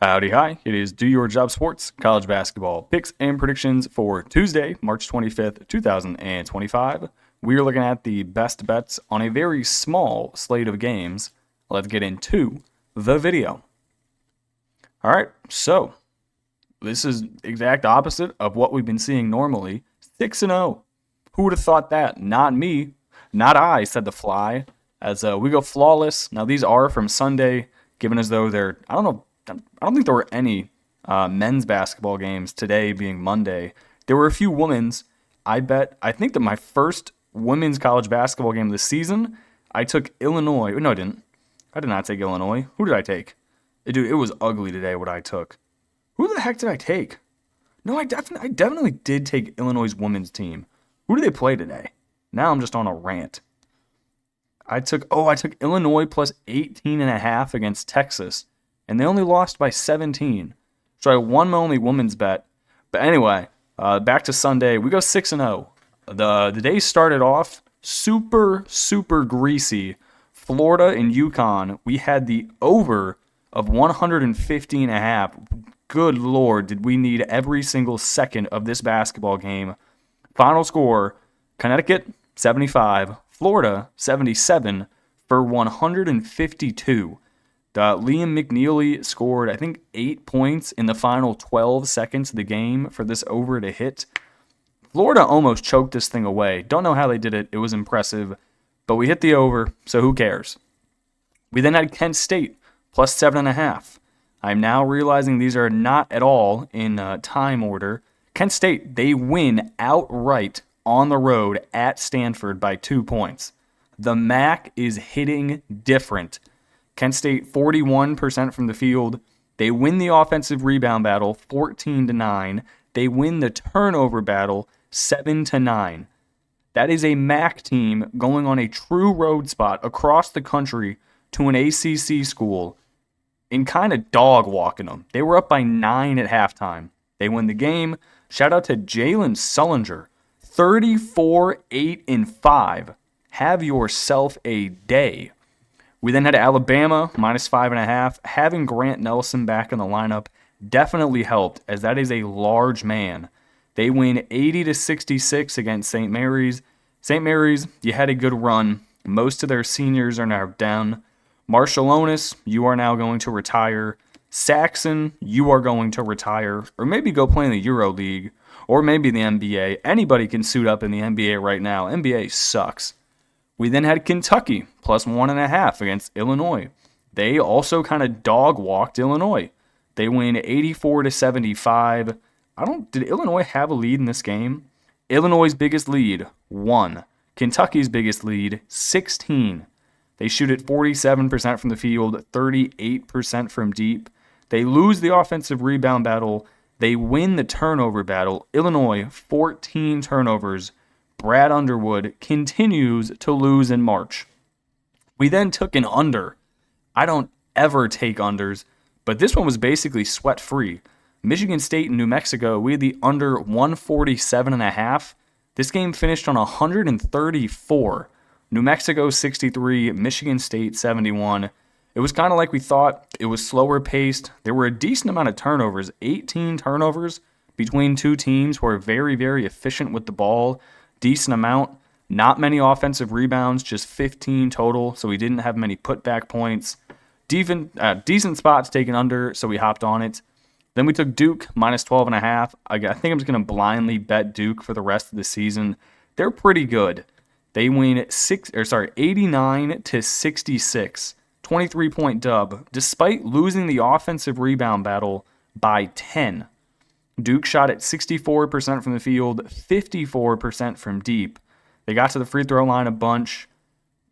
Howdy, hi. It is Do Your Job Sports College Basketball Picks and Predictions for Tuesday, March 25th, 2025. We are looking at the best bets on a very small slate of games. Let's get into the video. All right, so this is exact opposite of what we've been seeing normally. 6-0. Who would have thought that? Not me. Not I, said the fly. As we go flawless. Now, these are from Sunday, given as though they're, I don't think there were any men's basketball games today being Monday. There were a few women's. I think that my first women's college basketball game of the season, I took Illinois. No, I didn't. I did not take Illinois. Who did I take? Dude, it was ugly today what I took. Who the heck did I take? No, I definitely did take Illinois' women's team. Who do they play today? Now I'm just on a rant. I took Illinois plus 18.5 against Texas, and they only lost by 17. So I won my only women's bet. But anyway, back to Sunday. We go 6-0. The day started off super greasy. Florida and UConn, we had the over of 150.5. Good Lord, did we need every single second of this basketball game. Final score, Connecticut 75, Florida 77 for 152. Liam McNeely scored, I think, 8 points in the final 12 seconds of the game for this over to hit. Florida almost choked this thing away. Don't know how they did it. It was impressive. But we hit the over, so who cares? We then had Kent State plus 7.5. I'm now realizing these are not at all in time order. Kent State, they win outright on the road at Stanford by 2 points. The MAC is hitting different. Kent State 41% from the field. They win the offensive rebound battle 14-9. They win the turnover battle 7-9. That is a MAC team going on a true road spot across the country to an ACC school and kind of dog walking them. They were up by 9 at halftime. They win the game. Shout out to Jalen Sullinger. 34, 8, and 5. Have yourself a day. We then had Alabama, minus 5.5. Having Grant Nelson back in the lineup definitely helped, as that is a large man. They win 80-66 against St. Mary's. St. Mary's, you had a good run. Most of their seniors are now down. Marshallonis, you are now going to retire. Saxon, you are going to retire. Or maybe go play in the Euro League. Or maybe the NBA. Anybody can suit up in the NBA right now. NBA sucks. We then had Kentucky, plus 1.5 against Illinois. They also kind of dog-walked Illinois. They win 84-75. Did Illinois have a lead in this game? Illinois' biggest lead, 1. Kentucky's biggest lead, 16. They shoot at 47% from the field, 38% from deep. They lose the offensive rebound battle. They win the turnover battle. Illinois, 14 turnovers. Brad Underwood continues to lose in March. We then took an under. I don't ever take unders, but this one was basically sweat-free. Michigan State and New Mexico, we had the under 147.5. This game finished on 134. New Mexico 63, Michigan State 71. It was kind of like we thought. It was slower paced. There were a decent amount of turnovers, 18 turnovers between two teams who are very, very efficient with the ball. Decent amount. Not many offensive rebounds, just 15 total, so we didn't have many putback points. Decent spots taken under, so we hopped on it. Then we took Duke, minus 12.5. I think I'm just going to blindly bet Duke for the rest of the season. They're pretty good. They win 89-66. 23-point dub, despite losing the offensive rebound battle by 10. Duke shot at 64% from the field, 54% from deep. They got to the free throw line a bunch.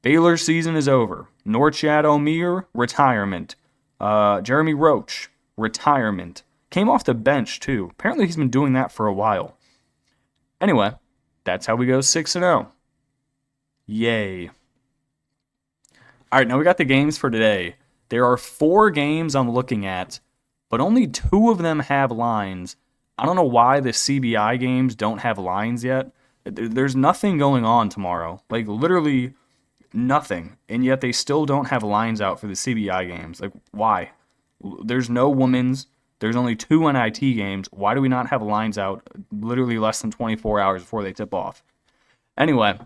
Baylor's season is over. Norchad Omier, retirement. Jeremy Roach, retirement. Came off the bench, too. Apparently he's been doing that for a while. Anyway, that's how we go 6-0. Yay. All right, now we got the games for today. There are 4 games I'm looking at, but only 2 of them have lines. I don't know why the CBI games don't have lines yet. There's nothing going on tomorrow. Like, literally nothing. And yet they still don't have lines out for the CBI games. Like, why? There's no women's. There's only 2 NIT games. Why do we not have lines out literally less than 24 hours before they tip off? Anyway,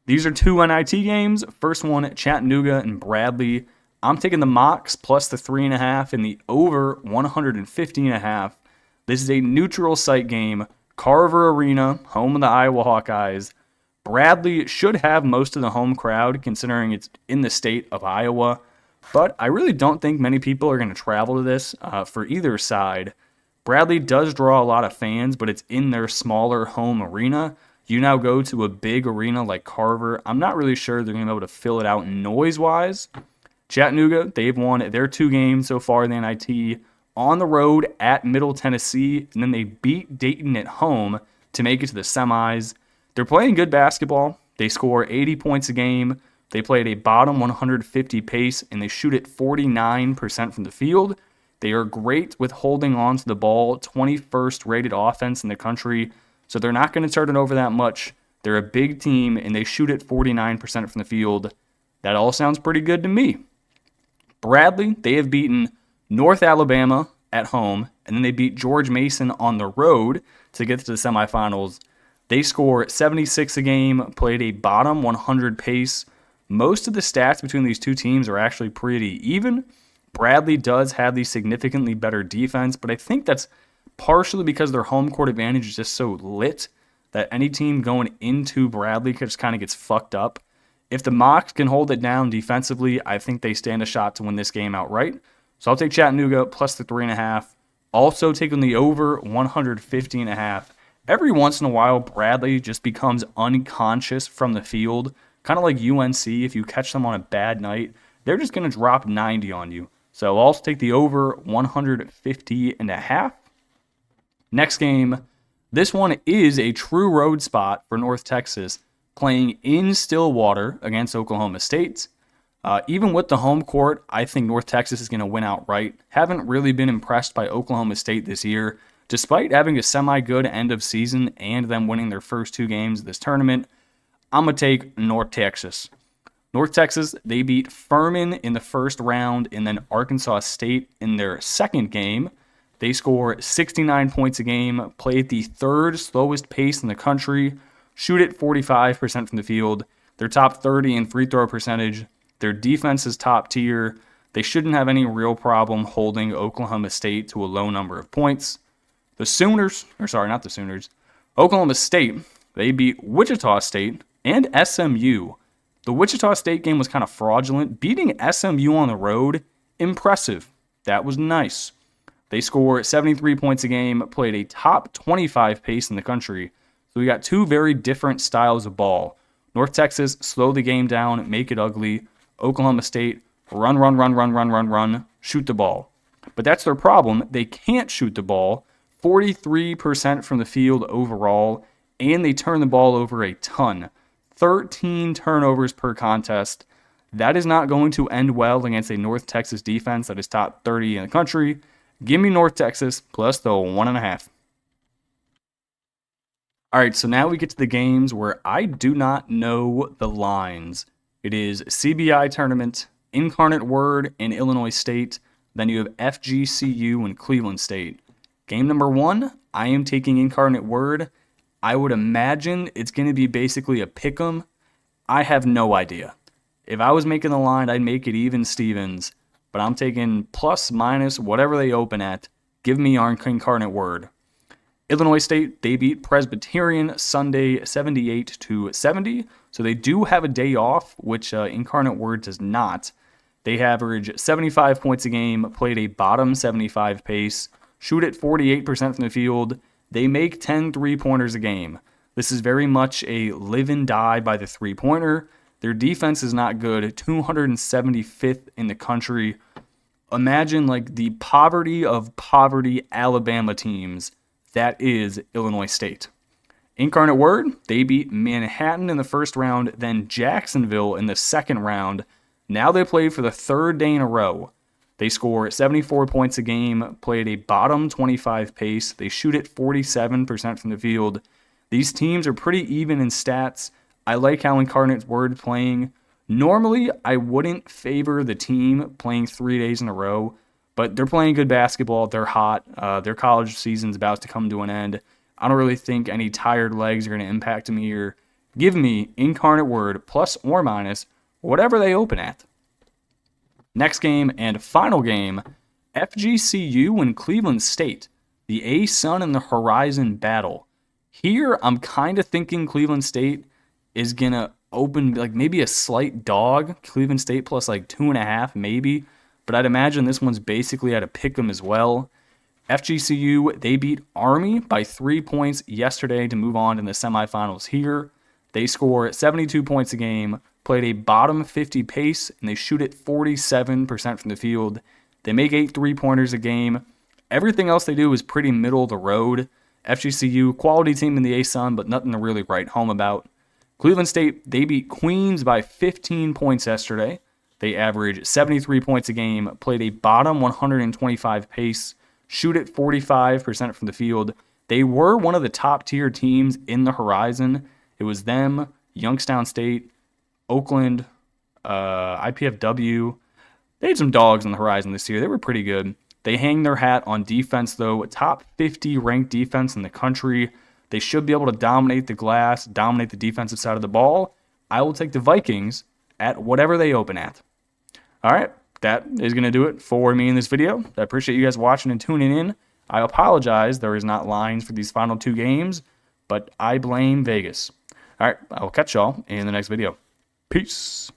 these are 2 NIT games. First one, Chattanooga and Bradley. I'm taking the Mocs plus the 3.5 and the over 115.5. This is a neutral site game. Carver Arena, home of the Iowa Hawkeyes. Bradley should have most of the home crowd considering it's in the state of Iowa. But I really don't think many people are going to travel to this for either side. Bradley does draw a lot of fans, but it's in their smaller home arena. You now go to a big arena like Carver. I'm not really sure they're going to be able to fill it out noise-wise. Chattanooga, they've won their 2 games so far in the NIT on the road at Middle Tennessee, and then they beat Dayton at home to make it to the semis. They're playing good basketball. They score 80 points a game. They play at a bottom 150 pace, and they shoot at 49% from the field. They are great with holding on to the ball, 21st rated offense in the country, so they're not going to turn it over that much. They're a big team, and they shoot at 49% from the field. That all sounds pretty good to me. Bradley, they have beaten North Alabama at home, and then they beat George Mason on the road to get to the semifinals. They score 76 a game, played a bottom 100 pace. Most of the stats between these two teams are actually pretty even. Bradley does have the significantly better defense, but I think that's partially because their home court advantage is just so lit that any team going into Bradley just kind of gets fucked up. If the Mocs can hold it down defensively, I think they stand a shot to win this game outright. So I'll take Chattanooga plus the 3.5. Also taking the over 115.5. Every once in a while, Bradley just becomes unconscious from the field. Kind of like UNC, if you catch them on a bad night, they're just going to drop 90 on you. So I'll also take the over 150.5. Next game, this one is a true road spot for North Texas, playing in Stillwater against Oklahoma State. Even with the home court, I think North Texas is going to win outright. Haven't really been impressed by Oklahoma State this year. Despite having a semi-good end of season and them winning their first 2 games of this tournament, I'm going to take North Texas. North Texas, they beat Furman in the first round and then Arkansas State in their second game. They score 69 points a game, play at the 3rd slowest pace in the country, shoot at 45% from the field. They're top 30 in free throw percentage. Their defense is top tier. They shouldn't have any real problem holding Oklahoma State to a low number of points. Oklahoma State, they beat Wichita State and SMU. The Wichita State game was kind of fraudulent. Beating SMU on the road, impressive. That was nice. They score 73 points a game, played a top 25 pace in the country. So we got 2 very different styles of ball. North Texas, slow the game down, make it ugly. Oklahoma State, run, shoot the ball. But that's their problem. They can't shoot the ball. 43% from the field overall, and they turn the ball over a ton. 13 turnovers per contest. That is not going to end well against a North Texas defense that is top 30 in the country. Give me North Texas plus the 1.5. All right, so now we get to the games where I do not know the lines. It is CBI Tournament, Incarnate Word, and Illinois State. Then you have FGCU and Cleveland State. Game number 1, I am taking Incarnate Word. I would imagine it's going to be basically a pick'em. I have no idea. If I was making the line, I'd make it even Stevens. But I'm taking plus, minus, whatever they open at. Give me our Incarnate Word. Illinois State, they beat Presbyterian Sunday 78-70. So they do have a day off, which Incarnate Word does not. They average 75 points a game, played a bottom 75 pace, shoot at 48% from the field. They make 10 3-pointers a game. This is very much a live and die by the 3-pointer. Their defense is not good, 275th in the country. Imagine like the poverty of poverty Alabama teams. That is Illinois State. Incarnate Word, they beat Manhattan in the first round, then Jacksonville in the second round. Now they play for the 3rd day in a row. They score 74 points a game, play at a bottom 25 pace. They shoot at 47% from the field. These teams are pretty even in stats. I like how Incarnate Word playing. Normally, I wouldn't favor the team playing 3 days in a row, But they're playing good basketball. They're hot. Their college season's about to come to an end. I don't really think any tired legs are going to impact them here. Give me Incarnate Word plus or minus whatever they open at. Next game and final game, FGCU and Cleveland State. The A-Sun and the Horizon battle. Here, I'm kind of thinking Cleveland State is going to open like maybe a slight dog. Cleveland State plus like 2.5 maybe. But I'd imagine this one's basically at a pick 'em as well. FGCU, they beat Army by 3 points yesterday to move on in the semifinals here. They score 72 points a game, played a bottom 50 pace, and they shoot it 47% from the field. They make 8 3-pointers a game. Everything else they do is pretty middle of the road. FGCU, quality team in the A-Sun, but nothing to really write home about. Cleveland State, they beat Queens by 15 points yesterday. They average 73 points a game, played a bottom 125 pace, shoot it 45% from the field. They were one of the top-tier teams in the Horizon. It was them, Youngstown State, Oakland, IPFW. They had some dogs in the Horizon this year. They were pretty good. They hang their hat on defense, though. Top 50 ranked defense in the country. They should be able to dominate the glass, dominate the defensive side of the ball. I will take the Vikings at whatever they open at. All right, that is going to do it for me in this video. I appreciate you guys watching and tuning in. I apologize there is not lines for these final 2 games, but I blame Vegas. All right, I will catch y'all in the next video. Peace.